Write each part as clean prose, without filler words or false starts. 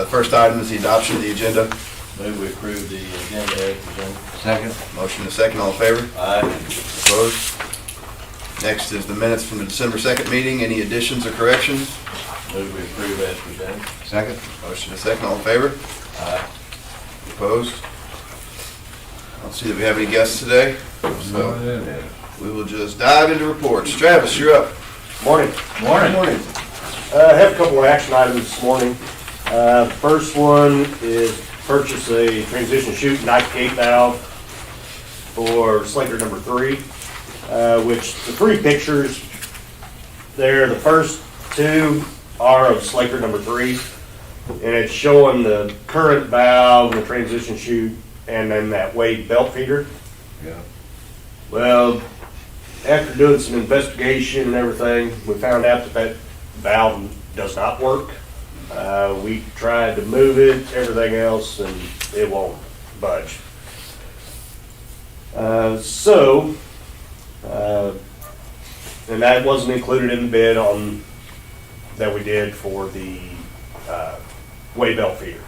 The first item is the adoption of the agenda. Move we approve the agenda as presented. Second. Motion and a second, all in favor? Aye. Opposed? Next is the minutes from the December 2nd meeting. Any additions or corrections? Move we approve as presented. Second. Motion and a second, all in favor? Aye. Opposed? I don't see that we have any guests today, so we will just dive into reports. Travis, you're up. Morning. Morning. I have a couple of action items this morning. First one is purchase a transition chute knife gate valve for Slaker number 3, which the 3 pictures there, the first 2 are of Slaker number 3, and it's showing the current valve, the transition chute, and then that weight belt feeder. Yeah. Well, after doing some investigation and everything, we found out that valve does not work. We tried to move it, everything else, and it won't budge. And that wasn't included in the bid that we did for the way belt feeder.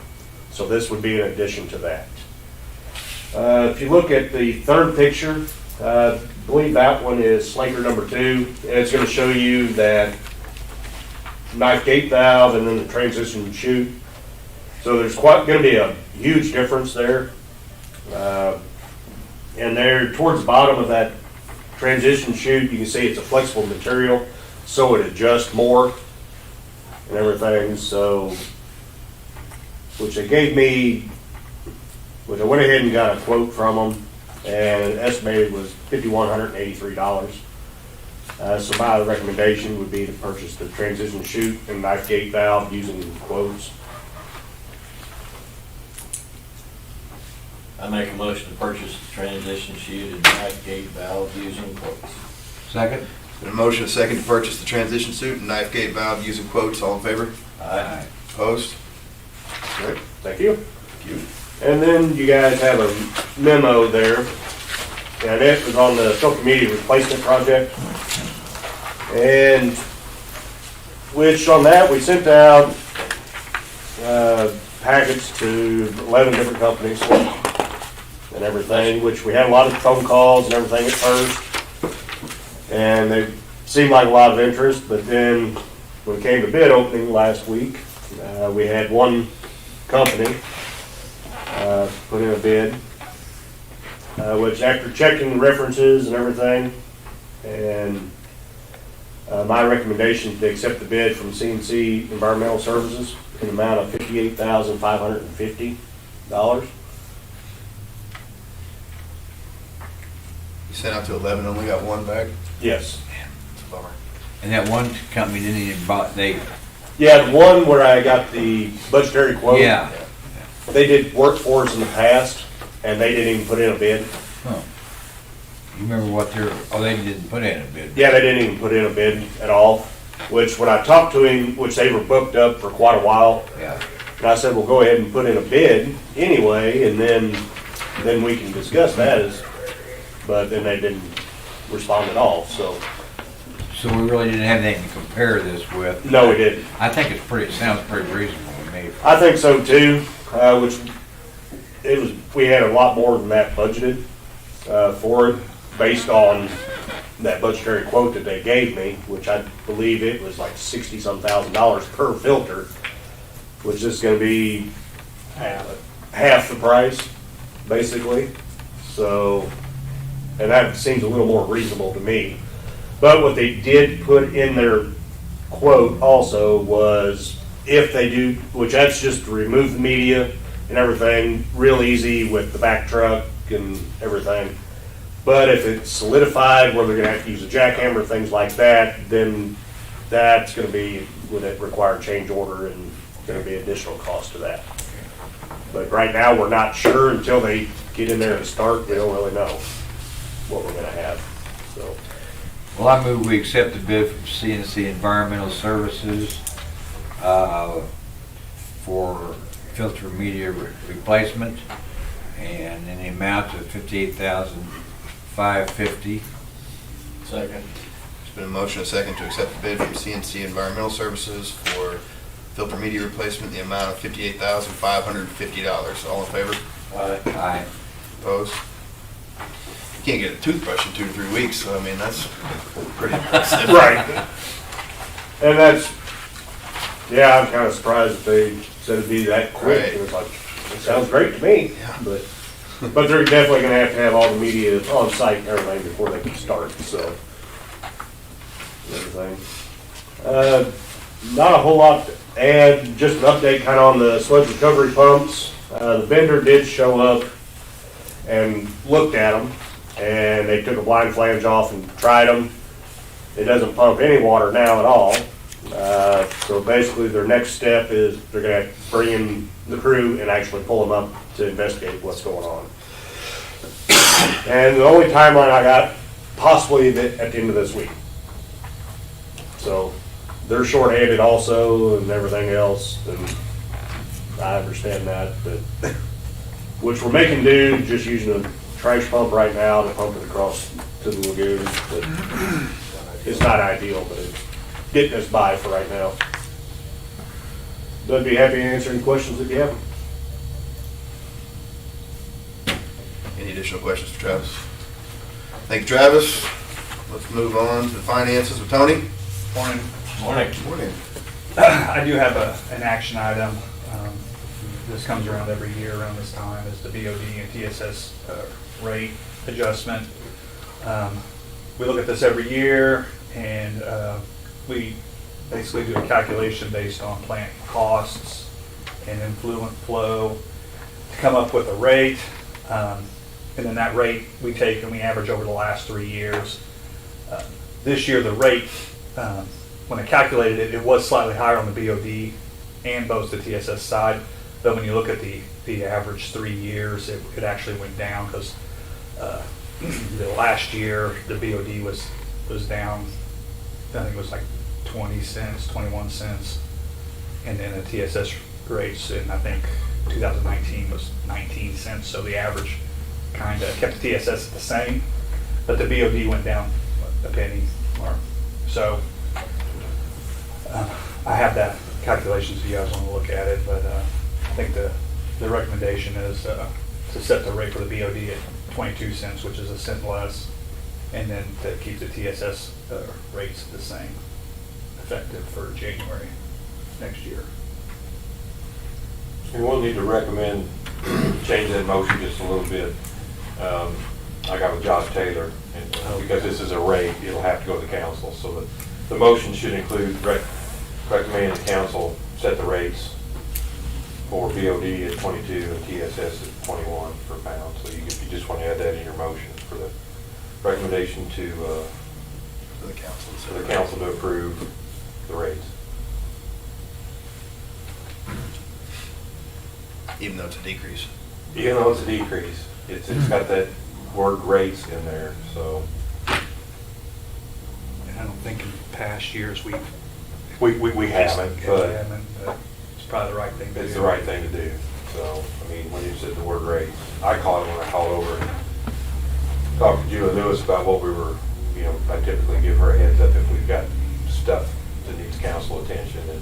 So this would be in addition to that. If you look at the third picture, I believe that one is Slaker number 2, and it's going to show you that knife gate valve and then the transition chute. So there's going to be a huge difference there. And there towards the bottom of that transition chute, you can see it's a flexible material, so it adjusts more and everything. So, which they gave me, which I went ahead and got a quote from them, and estimated was $5,183. So my recommendation would be to purchase the transition chute and knife gate valve using quotes. I make a motion to purchase the transition chute and knife gate valve using quotes. Second. Been a motion and a second to purchase the transition suit and knife gate valve using quotes. All in favor? Aye. Opposed? Great, thank you. Thank you. And then you guys have a memo there, and it was on the social media replacement project. And which on that, we sent out packets to 11 different companies and everything, which we had a lot of phone calls and everything at first. And they seemed like a lot of interest, but then when it came to bid opening last week, we had one company put in a bid, which after checking references and everything, and my recommendation is to accept the bid from CNC Environmental Services in the amount of $58,550. You sent out to 11, only got 1 back? Yes. It's a bummer. And that one company didn't even buy, Yeah, the one where I got the budgetary quote. yeah. They did work for us in the past, and they didn't even put in a bid. Huh. You remember what they didn't put in a bid. Yeah, they didn't even put in a bid at all, which when I talked to him, which they were booked up for quite a while, Yeah. and I said, well, go ahead and put in a bid anyway, and then we can discuss that. But then they didn't respond at all, so. So we really didn't have anything to compare this with. No, we didn't. I think it sounds pretty reasonable to me. I think so too, we had a lot more than that budgeted for it, based on that budgetary quote that they gave me, which I believe it was like $60-some thousand per filter, which is gonna be half the price, basically. So, and that seems a little more reasonable to me. But what they did put in their quote also was, if they do, which that's just to remove the media and everything, real easy with the back truck and everything. But if it's solidified where they're gonna have to use a jackhammer, things like that, then that's gonna be, would it require change order and gonna be additional cost to that. But right now, we're not sure until they get in there and start. We don't really know what we're gonna have, so. Well, I move we accept the bid from CNC Environmental Services for filter media replacement, and in the amount of $58,550. Second. There's been a motion and a second to accept the bid from CNC Environmental Services for filter media replacement, the amount of $58,550. All in favor? Aye. Opposed? You can't get a toothbrush in 2 to 3 weeks, so I mean, that's pretty impressive. Right. And that's, yeah, I'm kind of surprised that they said it'd be that quick. Right. It was like, it sounds great to me, Yeah. but they're definitely gonna have to have all the media on site and everything before they can start, so. Everything. Not a whole lot to add, just an update kind of on the sludge recovery pumps. The vendor did show up and looked at them, and they took a blind flange off and tried them. It doesn't pump any water now at all. So basically their next step is they're gonna bring in the crew and actually pull them up to investigate what's going on. And the only timeline I got, possibly at the end of this week. So they're shorthanded also and everything else, and I understand that, but, which we're making do, just using a trash pump right now to pump it across to the lagoon, but it's not ideal, but it's getting us by for right now. I'd be happy to answer any questions if you have them. Any additional questions for Travis? Thank you, Travis. Let's move on to the finances with Tony. Morning. Morning. Morning. I do have an action item. This comes around every year around this time, is the BOD and TSS rate adjustment. We look at this every year, and we basically do a calculation based on plant costs and influent flow to come up with a rate. And then that rate we take and we average over the last 3 years. This year the rate, when I calculated it, it was slightly higher on the BOD and both the TSS side. But when you look at the average 3 years, it actually went down because the last year the BOD was down, I think it was like 20 cents, 21 cents. And then the TSS rates in, I think, 2019 was 19 cents. So the average kind of kept the TSS the same, but the BOD went down a penny or so. I have that calculation if you guys want to look at it, but I think the recommendation is to set the rate for the BOD at 22 cents, which is a cent less, and then to keep the TSS rates the same, effective for January next year. We will need to recommend change that motion just a little bit. I got with Josh Taylor, and because this is a rate, it'll have to go to the council. So the motion should include recommending the council set the rates for BOD at 22 and TSS at 21 per pound. So if you just want to add that in your motion for the recommendation to For the council. for the council to approve the rates. Even though it's a decrease. Even though it's a decrease, it's got that word rates in there, so. And I don't think in past years We haven't, but it's probably the right thing to do. it's the right thing to do. So, I mean, when you said the word rates, I caught it when I called over and talked to Julie Lewis about what we were, I typically give her a heads up if we've got stuff that needs council attention. And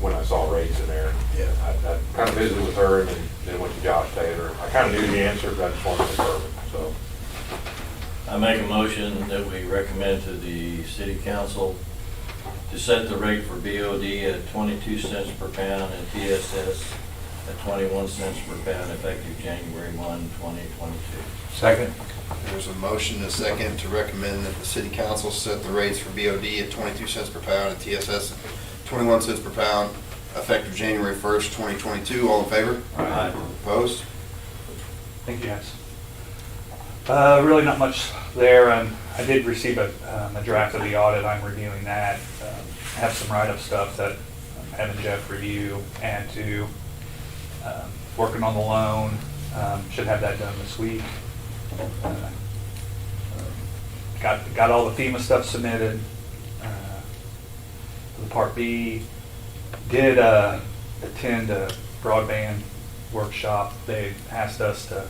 when I saw rates in there, Yeah. I kind of visited with her and then went to Josh Taylor. I kind of knew the answer, but I just wanted to confirm it, so. I make a motion that we recommend to the city council to set the rate for BOD at 22 cents per pound and TSS at 21 cents per pound effective January 1, 2022. Second? There's a motion and a second to recommend that the city council set the rates for BOD at 22 cents per pound and TSS at 21 cents per pound, effective January 1st, 2022. All in favor? Aye. Opposed? Thank you, guys. Really not much there. I did receive a draft of the audit. I'm reviewing that. I have some write-up stuff that I'm having Jeff review, add to. Working on the loan. Should have that done this week. Got all the FEMA stuff submitted. The Part B. Did attend a broadband workshop. They asked us to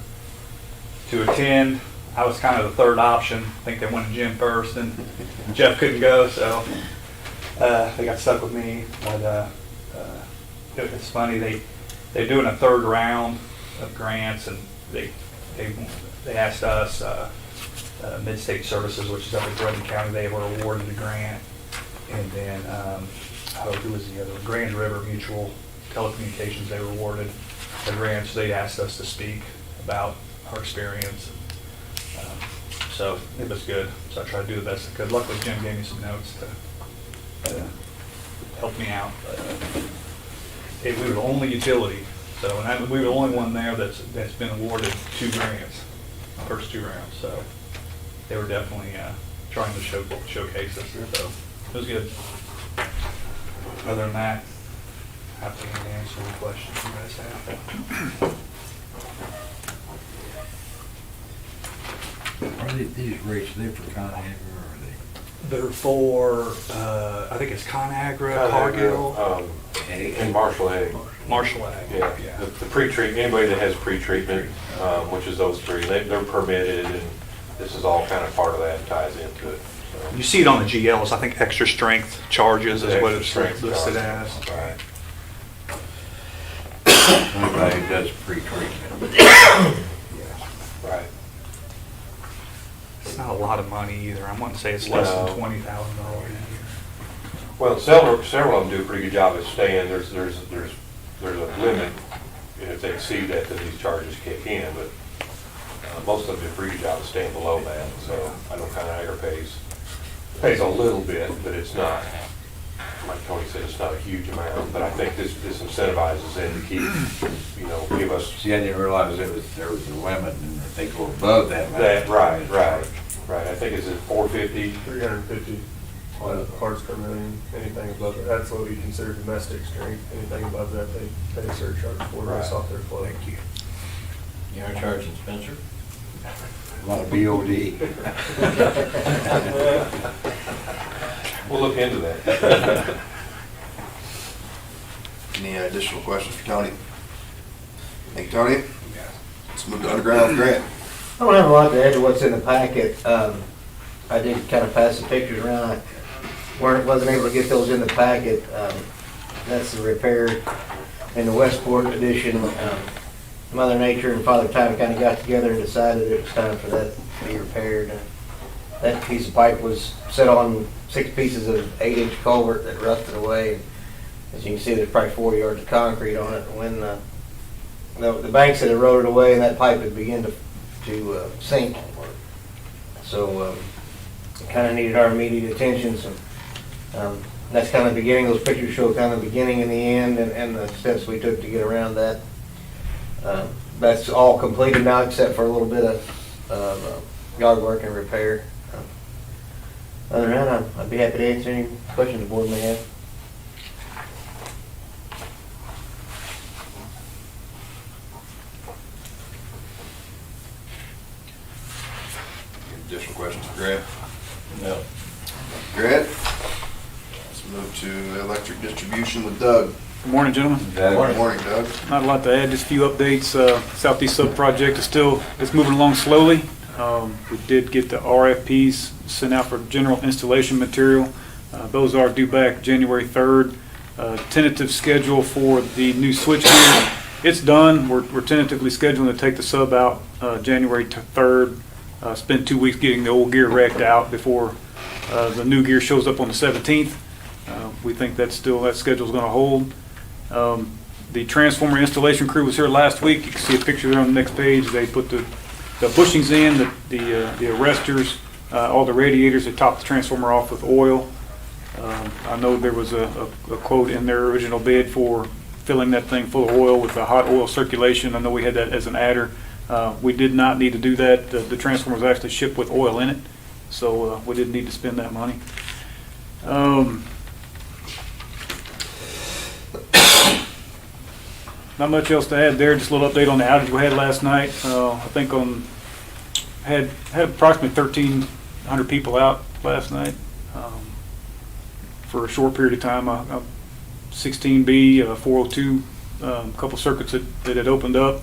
attend. I was kind of the third option. I think they wanted Jim first, and Jeff couldn't go, so They got stuck with me, but it's funny, they're doing a third round of grants, and they asked us, Mid-State Services, which is up in Grundy County, they were awarded the grant. And then, who was the other? Grand River Mutual Telecommunications, they were awarded the grant, so they asked us to speak about our experience. So it was good, so I tried to do the best I could. Luckily, Jim gave me some notes to help me out. But, we were the only utility, so we were the only one there that's been awarded 2 grants, first 2 rounds. So they were definitely trying to showcase us. So it was good. Other than that, happy to answer any questions you guys have. Are these rates, they for ConAgra, or are they? They're for, I think it's ConAgra, Cargill, And Marshall Ag. Marshall Ag. Yeah, the pre-treat, anybody that has pre-treatment, which is those 3, they're permitted, and this is all kind of part of that, ties into it. So. You see it on the GLs, I think extra strength charges is what it's Extra strength listed charges. as. Right. Anybody who does pre-treatment. Right. It's not a lot of money either. I wouldn't say it's less than No. $20,000 a year. Well, several of them do a pretty good job at staying. There's a limit, and if they exceed that, then these charges kick in, but most of them do a pretty good job of staying below that. So I know ConAgra pays a little bit, but it's not, like Tony said, it's not a huge amount, but I think this incentivizes them to keep, give us. See, I didn't realize there was a limit, and if they go above that. Right. I think it's at 450. 350 on parts per million, anything above that, that's what we consider domestic strength. Anything above that, they pay a surcharge for, based off their flow. Thank you. You are charging Spencer? A lot of BOD. We'll look into that. Any additional questions for Tony? Thank you, Tony. Let's move to underground grant. I don't have a lot to add to what's in the packet. I did kind of pass the pictures around. I wasn't able to get those in the packet. That's the repair in the Westport edition. Mother Nature and Father Time kind of got together and decided it was time for that to be repaired. That piece of pipe was set on 6 pieces of 8-inch culvert that rusted away. As you can see, there's probably 4 yards of concrete on it. When the banks had eroded away and that pipe had begun to sink, so it kind of needed our immediate attention. So that's kind of the beginning. Those pictures show kind of the beginning and the end, and the steps we took to get around that. That's all completed now, except for a little bit of yard work and repair. Other than that, I'd be happy to answer any questions the board may have. Additional questions for Grant? No. Grant? Let's move to electric distribution with Doug. Good morning, gentlemen. Good morning, Doug. Not a lot to add, just a few updates. Southeast Sub project is it's moving along slowly. We did get the RFPs sent out for general installation material. Those are due back January 3rd. Tentative schedule for the new switchgear, it's done. We're tentatively scheduling to take the sub out January 3rd. Spend 2 weeks getting the old gear wrecked out before the new gear shows up on the 17th. We think that schedule's going to hold. The transformer installation crew was here last week. You can see a picture there on the next page. They put the bushings in, the arresters, all the radiators that top the transformer off with oil. I know there was a quote in their original bid for filling that thing full of oil with a hot oil circulation. I know we had that as an adder. We did not need to do that. The transformer was actually shipped with oil in it, so we didn't need to spend that money. Not much else to add there, just a little update on the outage we had last night. I think had approximately 1,300 people out last night for a short period of time. 16B, 402, a couple circuits that had opened up.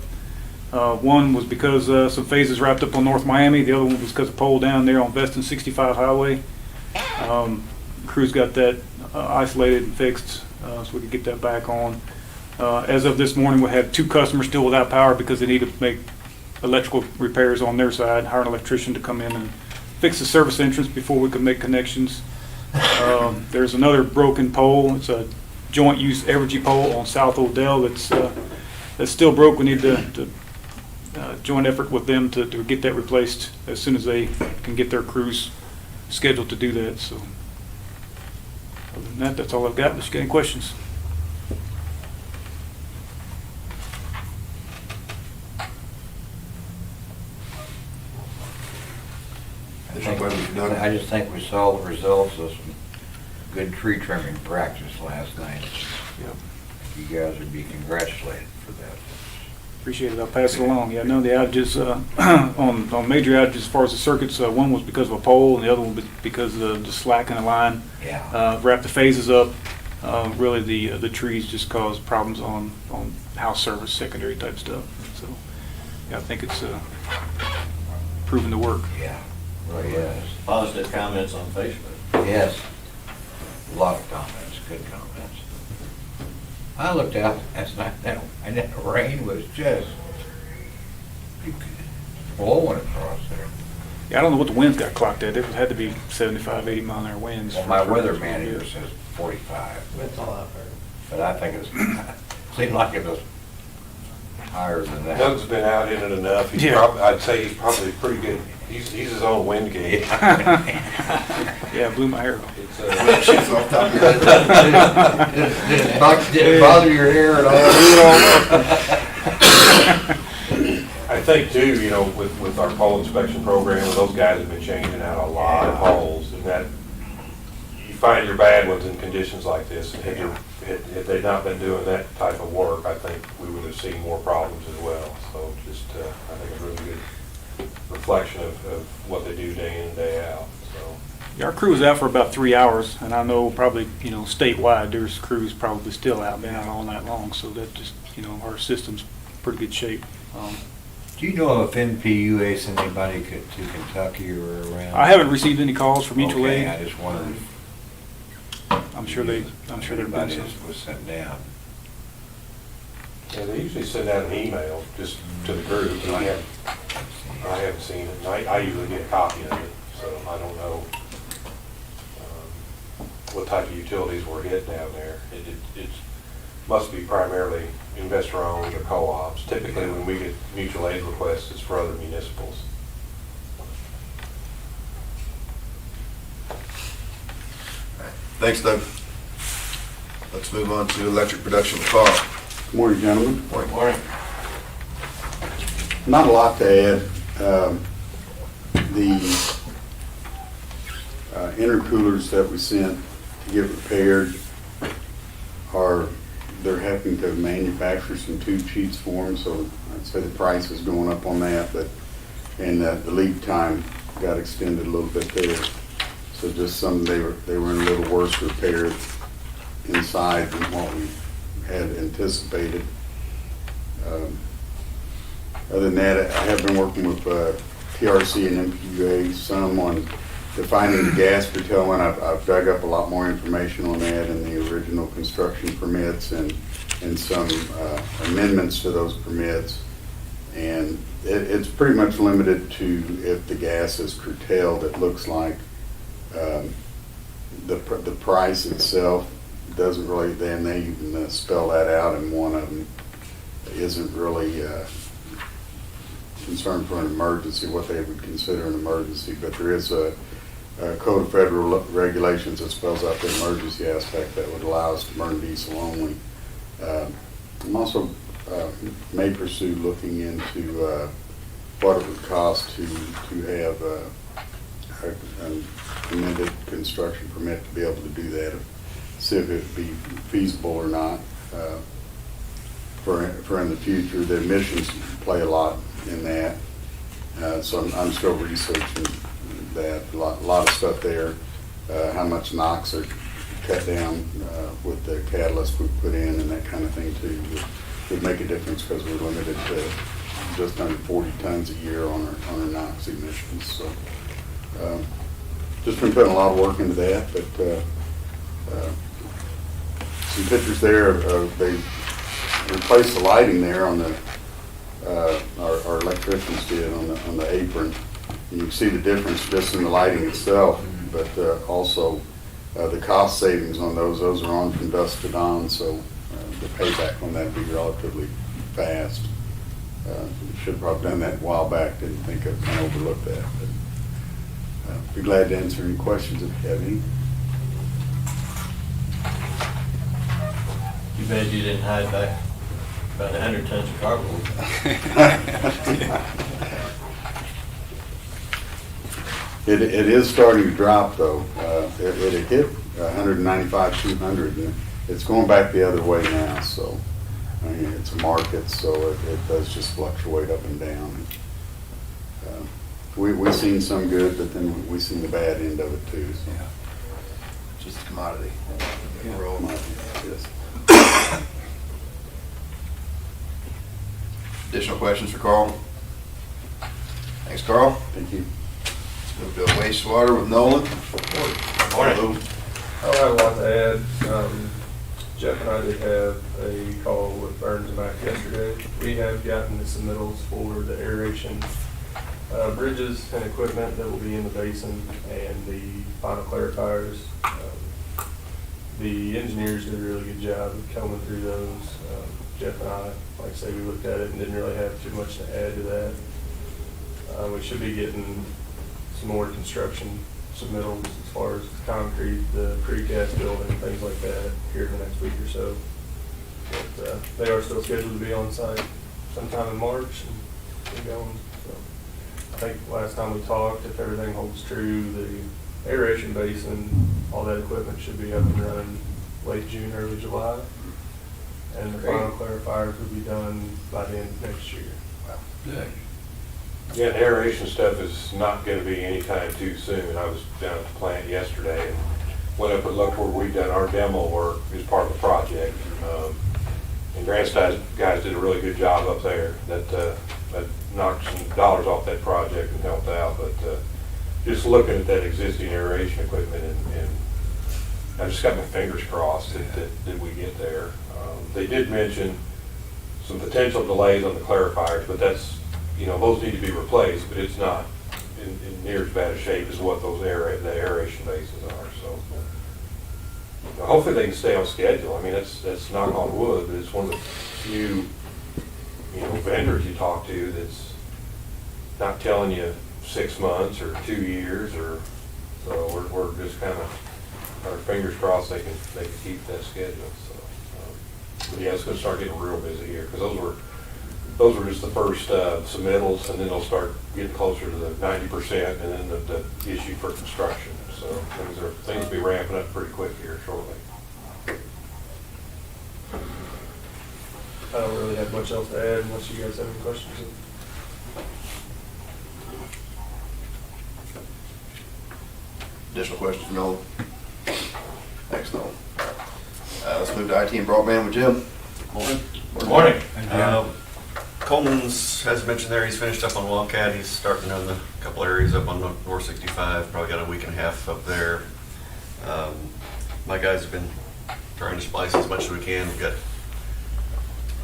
One was because some phases wrapped up on North Miami. The other one was because of pole down there on Veston 65 Highway. Crews got that isolated and fixed, so we could get that back on. As of this morning, we had 2 customers still without power because they need to make electrical repairs on their side, hire an electrician to come in and fix the service entrance before we could make connections. There's another broken pole. It's a joint use Evergy pole on South Odell that's still broke. We need to joint effort with them to get that replaced as soon as they can get their crews scheduled to do that. So other than that, that's all I've got. Unless you got any questions. I just think we saw the results of some good tree trimming practice last night. Yep. You guys would be congratulated for that. Appreciate it. I'll pass it along. Yeah, I know the outages, on major outages as far as the circuits, one was because of a pole and the other one was because of the slack in the line. Yeah. Wrap the phases up. Really the trees just cause problems on house service, secondary type stuff. So yeah, I think it's proven to work. Yeah, really is. Positive comments on Facebook. Yes. A lot of comments, good comments. I looked out last night and the rain was just blowing across there. Yeah, I don't know what the winds got clocked at. It had to be 75, 80 mile an hour winds. Well, my weatherman here says 45. That's all I've heard. But I think it seemed like it was higher than that. Doug's been out in it enough. He's Yeah. I'd say he's probably pretty good. He's his own wind gauge. Yeah, it blew my hair off. It's, Shit's off the top of your head. Did it bother your hair at all? I think too, you know, with our pole inspection program, those guys have been changing out a lot of poles, and that, you find your bad ones in conditions like this, and had they not been doing that type of work, I think we would have seen more problems as well. So just, I think a really good reflection of what they do day in and day out, so. Yeah, our crew was out for about 3 hours, and I know probably, statewide, there's crews probably still out, been out all night long, so that just, our system's pretty good shape. Do you know if NPUA sent anybody to Kentucky or around? I haven't received any calls from mutual Okay, aid. I just wondered. I'm sure they've been some. Was sent down. Yeah, they usually send out an email just to the group, but I haven't seen it. And I usually get a copy of it, so I don't know what type of utilities were hit down there. It must be primarily investor-owned or co-ops. Typically, when we get mutual aid requests, it's for other municipals. Thanks, Doug. Let's move on to electric production with Carl. Good morning, gentlemen. Morning. Not a lot to add. The intercoolers that we sent to get repaired they're having to manufacture some tube sheets for them, so I'd say the price is going up on that, and the lead time got extended a little bit there. So just they were in a little worse repair inside than what we had anticipated. Other than that, I have been working with PRC and MPUA some on defining the gas curtailment. I've dug up a lot more information on that and the original construction permits and some amendments to those permits. And it's pretty much limited to if the gas is curtailed. It looks like the price itself doesn't really, they even spell that out, and one of them isn't really concerned for an emergency, what they would consider an emergency, but there is a Code of Federal Regulations that spells out the emergency aspect that would allow us to burn diesel only. I'm also may pursue looking into what it would cost to have an amended construction permit to be able to do that, see if it would be feasible or not for in the future. The emissions play a lot in that, so I'm still researching that. A lot of stuff there, how much NOx are cut down with the catalyst we put in and that kind of thing too would make a difference, because we're limited to just under 40 tons a year on our NOx emissions. So just been putting a lot of work into that, but Some pictures there, they replaced the lighting there on the, our electricians did on the apron. And you can see the difference just in the lighting itself, but also the cost savings on those are on from dusk to dawn, so the payback on that would be relatively fast. Should have probably done that a while back, didn't think of, kind of overlooked that. But be glad to answer any questions if you have any. You bet you didn't hide back about 100 tons of cardboard. It is starting to drop, though. It hit 195, 200, and it's going back the other way now, so. I mean, it's a market, so it does just fluctuate up and down. We've seen some good, but then we've seen the bad end of it too. So. Just a commodity. Yeah. Yes. Additional questions for Carl? Thanks, Carl. Thank you. Let's move to wastewater with Nolan. Morning. I don't have a lot to add. Jeff and I did have a call with Burns and Mac yesterday. We have gotten the submittals for the aeration bridges and equipment that will be in the basin and the final clarifiers. The engineers did a really good job of combing through those. Jeff and I, like I say, we looked at it and didn't really have too much to add to that. We should be getting some more construction submittals as far as concrete, the precast building, things like that here in the next week or so. But they are still scheduled to be on site sometime in March and get going. So I think last time we talked, if everything holds true, the aeration basin, all that equipment should be up and running late June, early July. And the final clarifiers will be done by the end of next year. Good. Yeah, the aeration stuff is not gonna be anytime too soon. I was down at the plant yesterday and went up and looked where we've done our demo work as part of the project. And Grant's guys did a really good job up there. That knocked some dollars off that project and helped out. But just looking at that existing aeration equipment and I just got my fingers crossed that we get there. They did mention some potential delays on the clarifiers, but that's, you know, those need to be replaced, but it's not in near as bad a shape as what those the aeration basins are. So hopefully they can stay on schedule. I mean, that's knock on wood, but it's one of the few, you know, vendors you talk to that's not telling you 6 months or 2 years, or so we're just kind of our fingers crossed they can keep that schedule. So but yeah, it's going to start getting real busy here because those were just the first submittals, and then they'll start getting closer to the 90%, and then the issue for construction. So things will be ramping up pretty quick here shortly. I don't really have much else to add unless you guys have any questions. Additional questions for Nolan? Thanks, Nolan. Let's move to IT and broadband with Jim. Morning. Coleman's, as mentioned there, he's finished up on Wildcat. He's starting on the couple areas up on North 65. Probably got a week and a half up there. My guys have been trying to splice as much as we can. We've got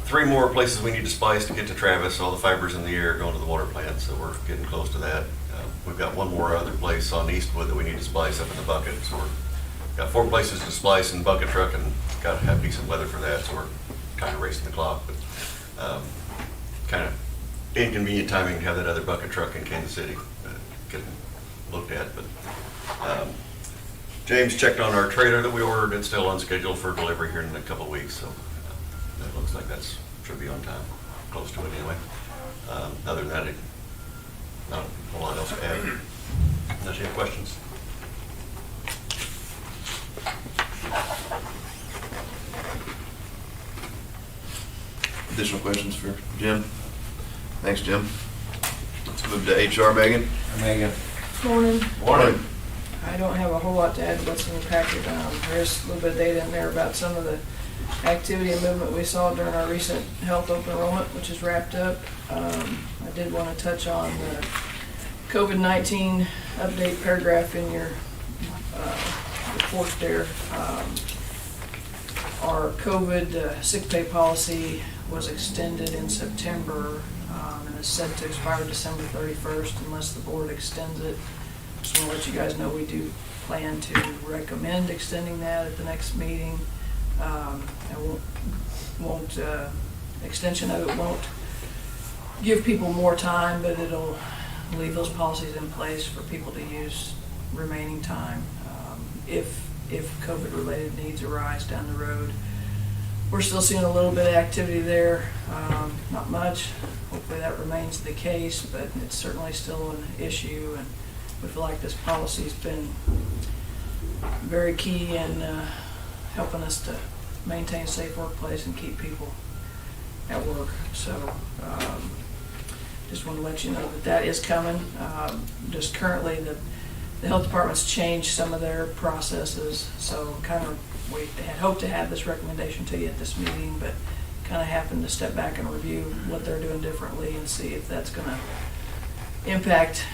3 more places we need to splice to get to Travis. All the fibers in the air going to the water plant, so we're getting close to that. We've got one more other place on Eastwood that we need to splice up in the bucket. So we've got 4 places to splice in bucket truck, and got to have decent weather for that. So we're kind of racing the clock, but kind of inconvenient timing to have that other bucket truck in Kansas City getting looked at. But James checked on our trailer that we ordered. It's still on schedule for delivery here in a couple of weeks, so that looks like that should be on time, close to it anyway. Other than that, not a lot else to add. Unless you have questions. Additional questions for Jim? Thanks, Jim. Let's move to HR, Megan. Megan. Morning. Morning. I don't have a whole lot to add to what's in the packet. There's a little bit of data in there about some of the activity and movement we saw during our recent health open enrollment, which is wrapped up. I did want to touch on the COVID-19 update paragraph in your report there. Our COVID sick pay policy was extended in September, and is set to expire December 31st unless the board extends it. Just want to let you guys know we do plan to recommend extending that at the next meeting. Extension of it won't give people more time, but it'll leave those policies in place for people to use remaining time if COVID-related needs arise down the road. We're still seeing a little bit of activity there, not much. Hopefully that remains the case, but it's certainly still an issue, and we feel like this policy's been very key in helping us to maintain a safe workplace and keep people at work. So just want to let you know that that is coming. Just currently the health department's changed some of their processes, so kind of we had hoped to have this recommendation to you at this meeting, but kind of happened to step back and review what they're doing differently and see if that's going to impact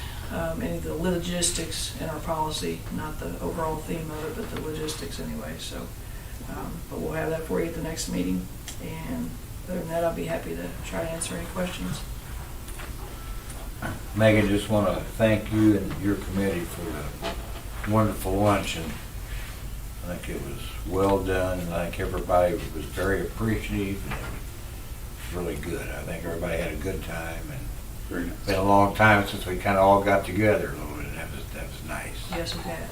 any of the logistics in our policy, not the overall theme of it, but the logistics anyway. So, but we'll have that for you at the next meeting. And other than that, I'll be happy to try to answer any questions. Megan, just want to thank you and your committee for the wonderful luncheon. I think it was well done, and I think everybody was very appreciative, and it was really good. I think everybody had a good time, and it's been a long time since we kind of all got together a little bit, and that was nice. Yes, we have.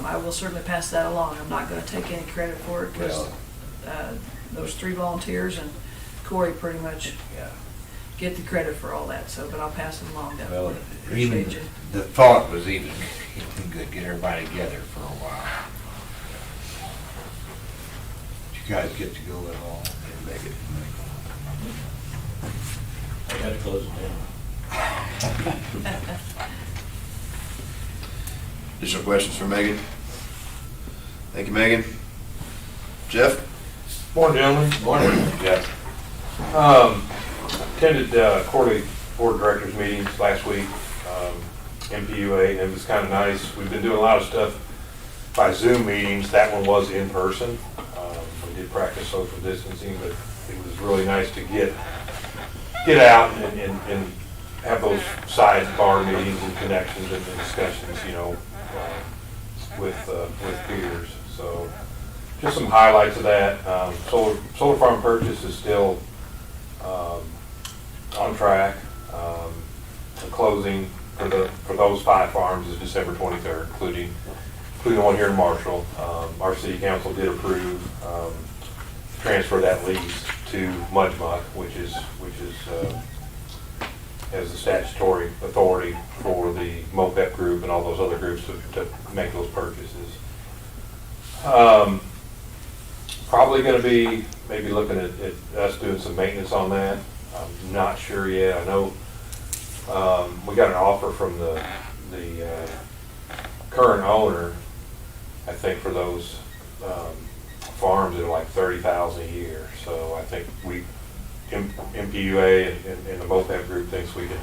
I will certainly pass that along. I'm not going to take any credit for it because those 3 volunteers and Corey pretty much get the credit for all that. So, but I'll pass it along. Definitely. Well, Appreciate even you. the thought was even good, get everybody together for a while. Did you guys get to go at all? Make it. I gotta close it down. Additional questions for Megan? Thank you, Megan. Jeff? Morning, gentlemen. Morning, Jeff. Attended quarterly board directors meetings last week, MPUA, and it was kind of nice. We've been doing a lot of stuff by Zoom meetings. That one was in person. We did practice social distancing, but it was really nice to get out and have those sidebar meetings and connections and discussions, you know, with peers. So just some highlights of that. Solar farm purchase is still on track. The closing for those 5 farms is December 23rd, including the one here in Marshall. Our city council did approve transfer that lease to Mudmuck, which is has the statutory authority for the MOPEP group and all those other groups to make those purchases. Probably going to be maybe looking at us doing some maintenance on that. I'm not sure yet. I know we got an offer from the current owner, I think, for those farms that are like $30,000 a year. So I think MPUA and the MOPEP group thinks we can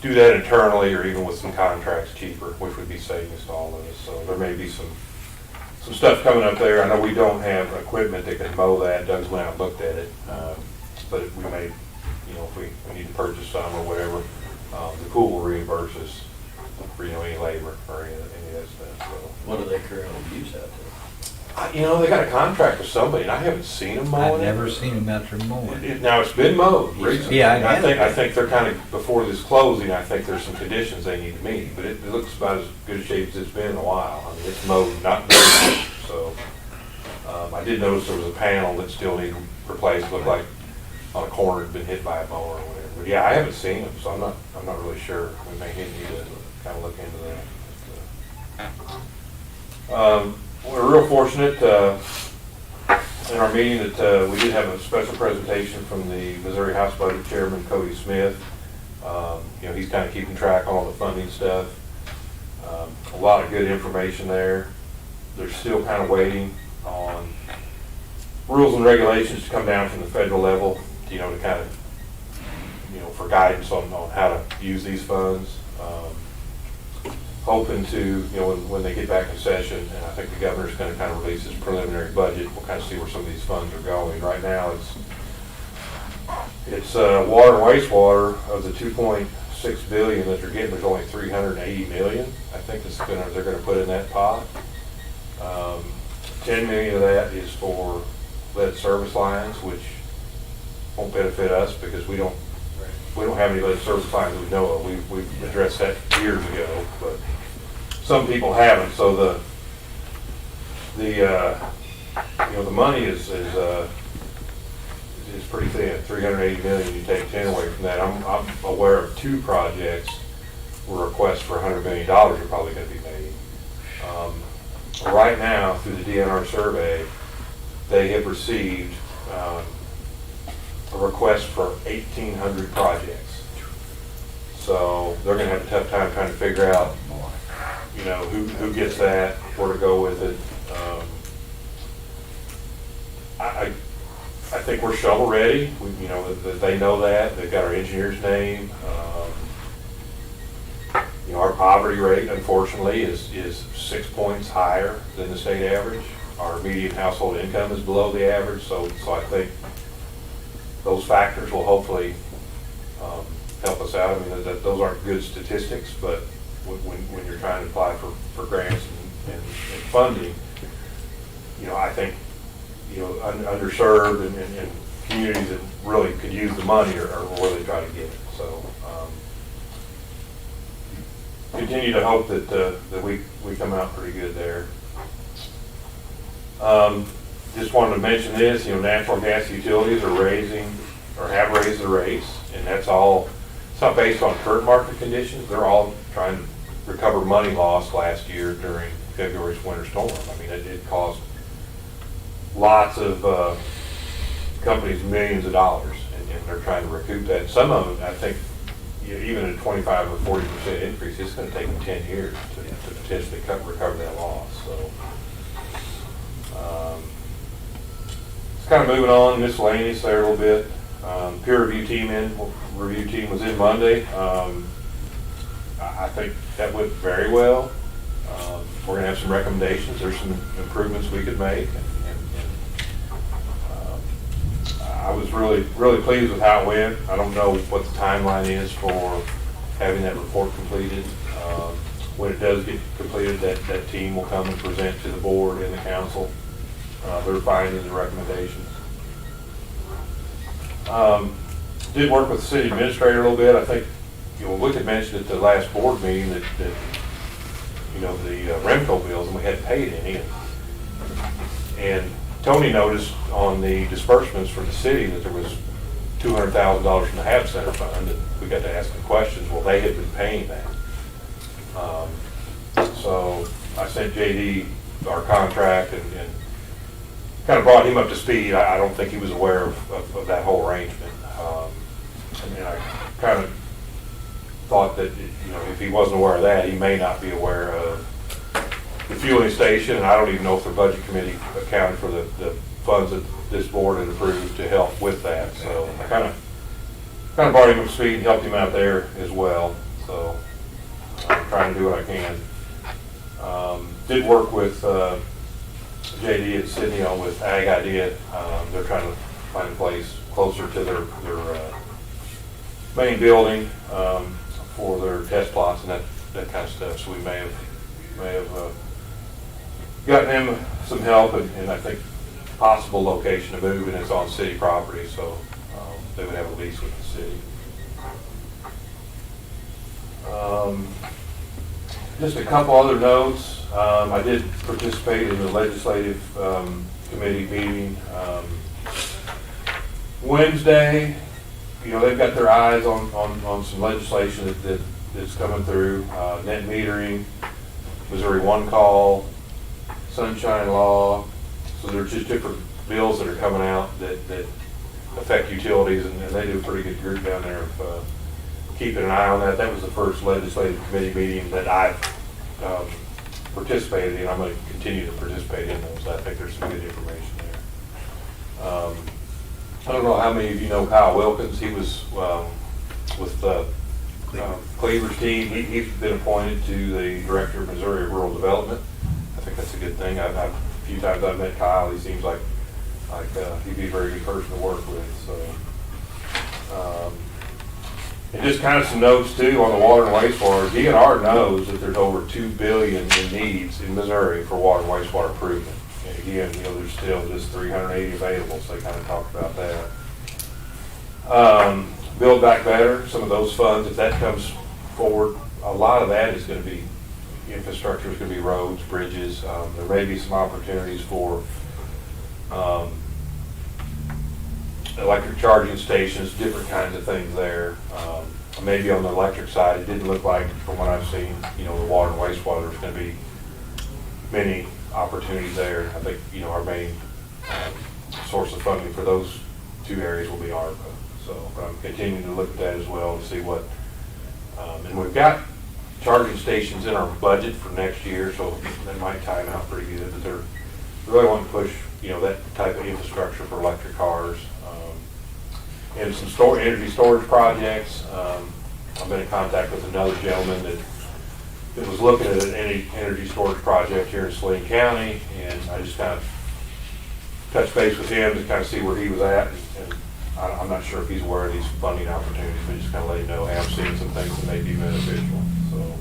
do that internally or even with some contracts cheaper, which would be savings to all of us. So there may be some stuff coming up there. I know we don't have equipment that can mow that. Doug's went out and looked at it. But we may, you know, if we need to purchase some or whatever, the pool will reimburse us for, you know, any labor or any of that stuff. So. What do they currently use out there? You know, they got a contract with somebody, and I haven't seen them mowing. I've never seen them out there mowing. Now, it's been mowed recently. Yeah, I think they're kind of, before this closing, I think there's some conditions they need to meet, but it looks about as good a shape as it's been in a while. I mean, it's mowed, not very much, so. I did notice there was a panel that still needed replaced, looked like on a corner had been hit by a mower or whatever. But yeah, I haven't seen them, so I'm not really sure. We may need to kind of look into that. We're real fortunate in our meeting that we did have a special presentation from the Missouri House Budget Chairman, Cody Smith. You know, he's kind of keeping track on all the funding stuff. A lot of good information there. They're still kind of waiting on rules and regulations to come down from the federal level, you know, to kind of, you know, for guidance on how to use these funds. hoping to, you know, when they get back in session, and I think the governor's gonna kind of release his preliminary budget, we'll kind of see where some of these funds are going. Right now, it's water and wastewater of the 2.6 billion that they're getting, there's only 380 million, I think they're gonna put in that pot. 10 million of that is for lead service lines, which won't benefit us because we don't have any lead service lines that we know of. We've addressed that years ago, but some people haven't. So the money is pretty thin. 380 million. You take 10 away from that. I'm aware of 2 projects where requests for $100 million are probably going to be made. Right now, through the DNR survey, they have received a request for 1,800 projects. So they're going to have a tough time trying to figure out, you know, who gets that, where to go with it. I think we're shovel ready. You know, they know that. They've got our engineer's name. You know, our poverty rate, unfortunately, is 6 points higher than the state average. Our median household income is below the average, so I think those factors will hopefully help us out. I mean, those aren't good statistics, but when you're trying to apply for grants and funding, you know, I think, you know, underserved and communities that really could use the money are where they try to get it. So continue to hope that we come out pretty good there. Just wanted to mention this, you know, natural gas utilities are raising or have raised the rates, and that's all, it's not based on current market conditions. They're all trying to recover money lost last year during February's winter storm. I mean, it caused lots of companies millions of dollars, and they're trying to recoup that. Some of them, I think, you know, even a 25 or 40% increase, it's going to take them 10 years to potentially recover that loss. So it's kind of moving on, miscellaneous there a little bit. Peer review team was in Monday. I think that went very well. We're going to have some recommendations. There's some improvements we could make. I was really pleased with how it went. I don't know what the timeline is for having that report completed. When it does get completed, that team will come and present to the board and the council their findings and recommendations. Did work with the city administrator a little bit. I think, you know, we had mentioned at the last board meeting that you know, the Remco bills, and we hadn't paid any. And Tony noticed on the disbursements for the city that there was $200,000 from the HAB Center fund, and we got to ask the questions. Well, they had been paying that. So I sent JD our contract and kind of brought him up to speed. I don't think he was aware of that whole arrangement. And I kind of thought that, you know, if he wasn't aware of that, he may not be aware of the fueling station, and I don't even know if the budget committee accounted for the funds that this board had approved to help with that. So I kind of brought him up to speed and helped him out there as well. So I'm trying to do what I can. Did work with JD at Sydney with Ag Idea. They're trying to find a place closer to their main building for their test plots and that kind of stuff. So we may have gotten them some help, and I think possible location to move, and it's on city property, so they would have a lease with the city. Just a couple other notes. I did participate in the legislative committee meeting Wednesday. You know, they've got their eyes on some legislation that's coming through, net metering, Missouri One Call, Sunshine Law. So there's just different bills that are coming out that affect utilities, and they do a pretty good group down there of keeping an eye on that. That was the first legislative committee meeting that I've participated in. I'm going to continue to participate in those. I think there's some good information there. I don't know how many of you know Kyle Wilkins. He was with Cleaver's team, he's been appointed to the Director of Missouri Rural Development. I think that's a good thing. A few times I've met Kyle, he seems like he'd be a very good person to work with, so. And just kind of some notes too on the water and wastewater. DNR knows that there's over $2 billion in needs in Missouri for water and wastewater improvement. And again, there's still just 380 available, so they kind of talked about that. Build Back Better, some of those funds, if that comes forward, a lot of that is going to be infrastructure, is going to be roads, bridges. There may be some opportunities for electric charging stations, different kinds of things there. Maybe on the electric side, it didn't look like, from what I've seen, the water and wastewater, there's going to be many opportunities there. I think, our main source of funding for those two areas will be ARPA. So I'm continuing to look at that as well to see what, and we've got charging stations in our budget for next year, so that might time out pretty good, but they're really wanting to push, that type of infrastructure for electric cars. And some energy storage projects. I've been in contact with another gentleman that was looking at an energy storage project here in Saline County, and I just kind of touched base with him to kind of see where he was at, and I'm not sure if he's aware of these funding opportunities, but just kind of let him know, hey, I'm seeing some things that may be beneficial. So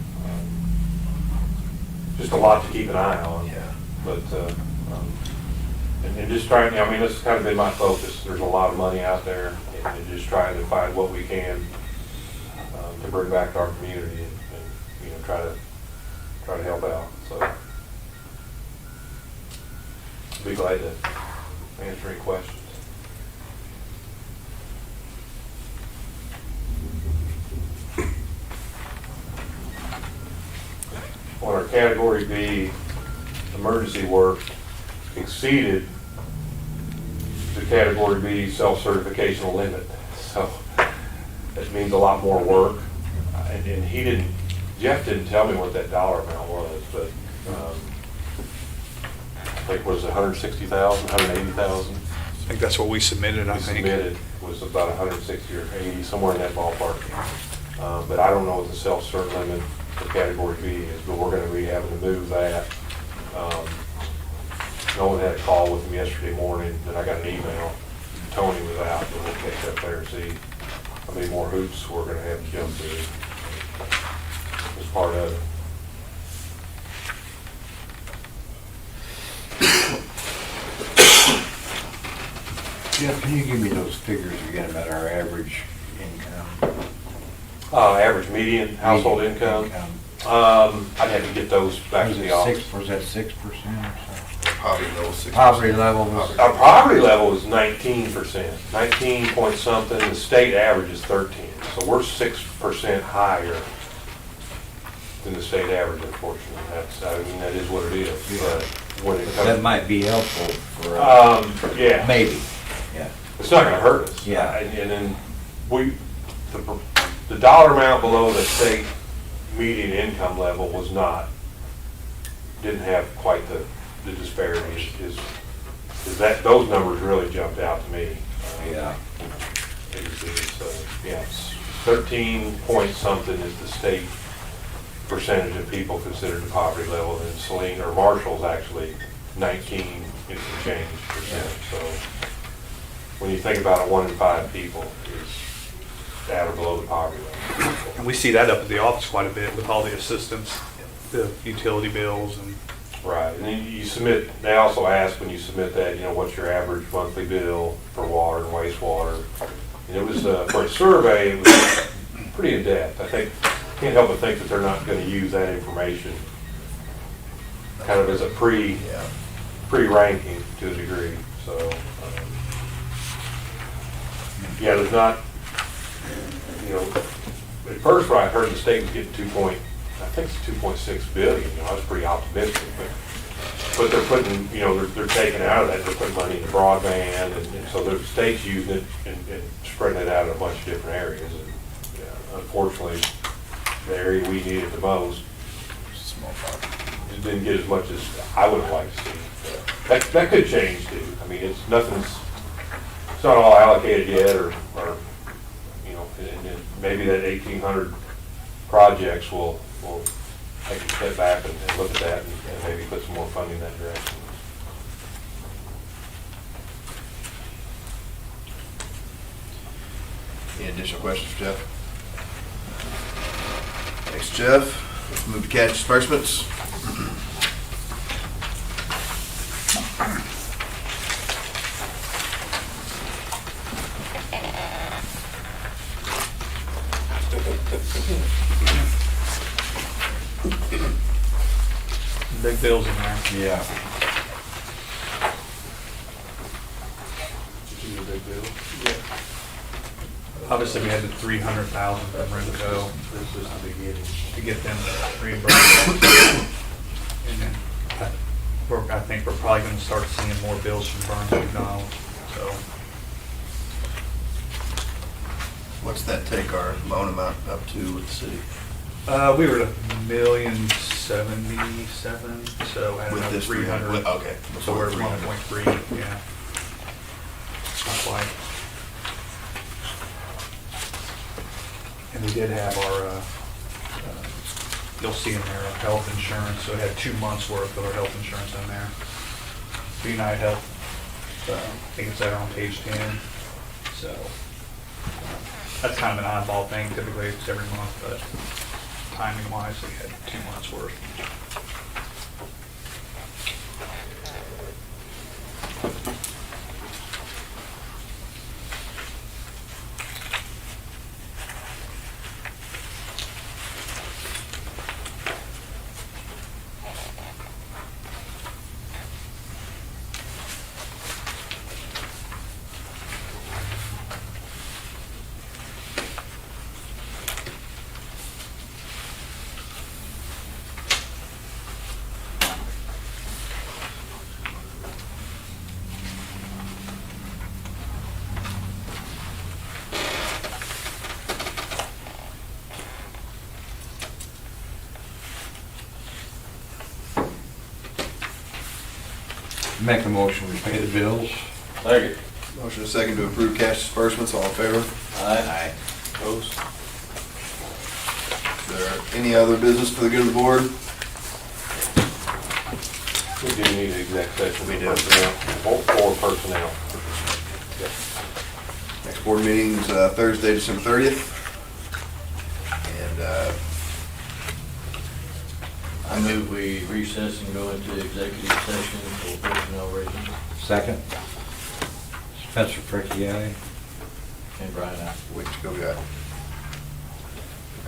just a lot to keep an eye on. Yeah. But and just trying, this has kind of been my focus. There's a lot of money out there, and just trying to find what we can to bring back to our community and try to help out. So I'd be glad to answer any questions. On our Category B, emergency work exceeded the Category B self-certification limit. So that means a lot more work. And Jeff didn't tell me what that dollar amount was, but I think it was 160,000, 180,000. I think that's what we submitted, I think. Submitted was about 160 or 80, somewhere in that ballpark. But I don't know what the self-cert limit for Category B is, but we're going to be having to move that. No one had a call with him yesterday morning, then I got an email. Tony was out, and we'll catch up there and see how many more hoops we're going to have to jump through as part of it. Jeff, can you give me those figures again about our average income? Average median household income. I'd have to get those back to the office. Was that 6% or so? Poverty level 6%. Poverty level was. Our poverty level is 19%, 19 point something. The state average is 13. So we're 6% higher than the state average, unfortunately. That is what it is. Yeah. But when it comes, That might be helpful for, yeah. maybe, yeah. It's not going to hurt us. Yeah. And then the dollar amount below the state median income level didn't have quite the disparities. Those numbers really jumped out to me. Yeah. Yes, 13 point something is the state percentage of people considered the poverty level, and Saline or Marshall's actually 19 and some change percent. So when you think about it, 1 in 5 people is at or below the poverty level. And we see that up at the office quite a bit with all the assistance, the utility bills and. Right, and then you submit, they also ask when you submit that, what's your average monthly bill for water and wastewater. And it was, for a survey, it was pretty in-depth. I can't help but think that they're not going to use that information kind of as a pre-ranking to a degree. So, yeah, there's not, at first when I heard the state was getting I think it's 2.6 billion. I was pretty optimistic, but they're putting, they're taking out of that. They're putting money in broadband, and so the state's using it and spreading it out in a bunch of different areas. And unfortunately, the area we needed the most didn't get as much as I would have liked to see. That could change too. It's not all allocated yet, or and maybe that 1,800 projects, we'll take a step back and look at that and maybe put some more funding in that direction. Any additional questions for Jeff? Thanks, Jeff. Let's move to cash disbursements. Big bills in there. Yeah. Obviously, we had the 300,000 from Renzo. This is the beginning to get them reimbursed. And then I think we're probably going to start seeing more bills from Burns McDonald. So What's that take our loan amount up to with the city? we were at $1,077,000. So add With another this 300. Okay. So we're at 300. 1.3. Yeah. Not quite. And we did have our, you'll see in there, our health insurance, so we had 2 months worth of our health insurance in there. United Health, I think it's there on page 10, so that's kind of an oddball thing, typically it's every month, but timing wise, we had 2 months worth. Make a motion, we pay the bills. Second. Motion is second to approve cash disbursements. All in favor? Aye. Opposed? Is there any other business for the good of the board? We do need an exec session We for do. personnel, for personnel. Next board meeting's Thursday, December 30th. And I move we recess and go into executive session for personnel reasons. Second. Spencer Fricky, aye. And Brian, aye. which go guy.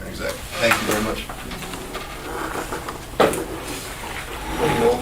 Exactly. Thank you very much.